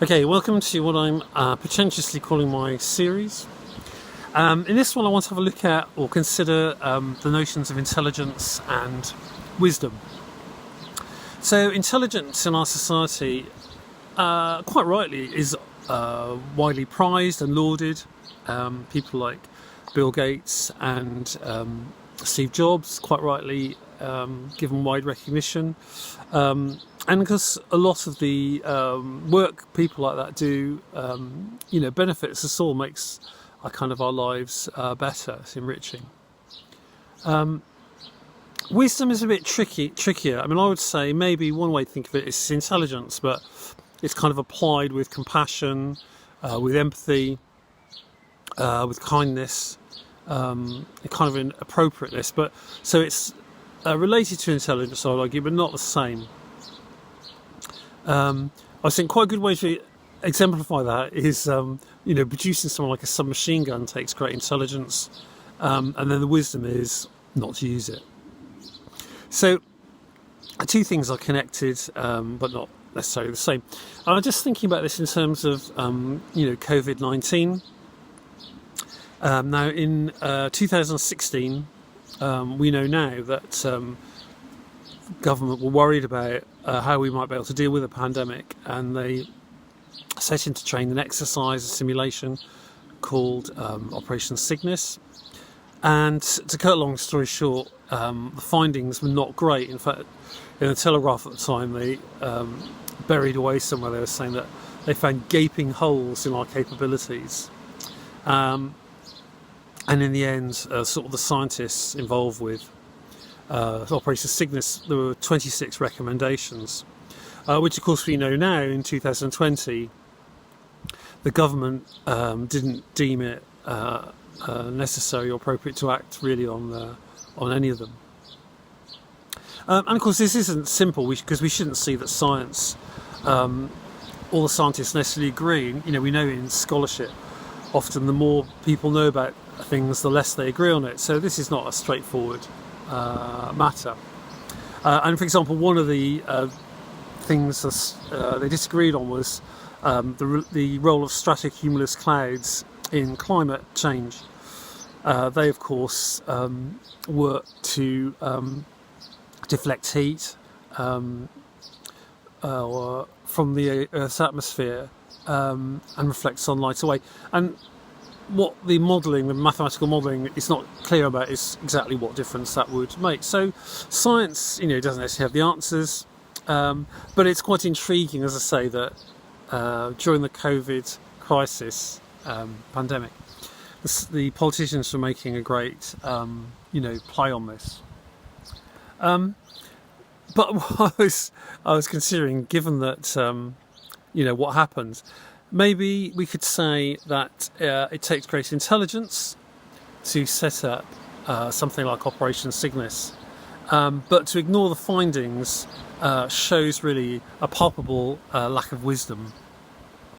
Okay, welcome to what I'm pretentiously calling my series. In this one I want to have a look at or consider the notions of intelligence and wisdom. So intelligence in our society, quite rightly, is widely prized and lauded. People like Bill Gates and Steve Jobs, quite rightly, given wide recognition. And because a lot of the work people like that do, benefits us all, makes our lives better, it's enriching. Wisdom is a bit trickier. I mean, I would say maybe one way to think of it is intelligence, but it's kind of applied with compassion, with empathy, with kindness, kind of in appropriateness. But so it's related to intelligence, I would argue, but not the same. I think quite a good way to exemplify that is, producing something like a submachine gun takes great intelligence, and then the wisdom is not to use it. So, two things are connected, but not necessarily the same. I'm just thinking about this in terms of, COVID-19. Now, in 2016, we know now that government were worried about how we might be able to deal with a pandemic, and they set into train an exercise, a simulation called Operation Cygnus. And to cut a long story short, the findings were not great. In fact, in the Telegraph at the time, they buried away somewhere, they were saying that they found gaping holes in our capabilities. And in the end, sort of the scientists involved with Operation Cygnus, there were 26 recommendations, which of course we know now in 2020 the government didn't deem it necessary or appropriate to act really on any of them. And of course this isn't simple, because we shouldn't see that science, all the scientists necessarily agree. We know in scholarship often the more people know about things, the less they agree on it. So this is not a straightforward matter. And for example, one of the things they disagreed on was the role of stratocumulus clouds in climate change. They of course work to deflect heat from the Earth's atmosphere and reflect sunlight away. And what the mathematical modelling is not clear about is exactly what difference that would make. So science, doesn't necessarily have the answers, but it's quite intriguing, as I say, that during the COVID crisis, pandemic, the politicians were making a great, play on this. But what I was considering, given that, what happened, maybe we could say that it takes great intelligence to set up something like Operation Cygnus, but to ignore the findings shows really a palpable lack of wisdom.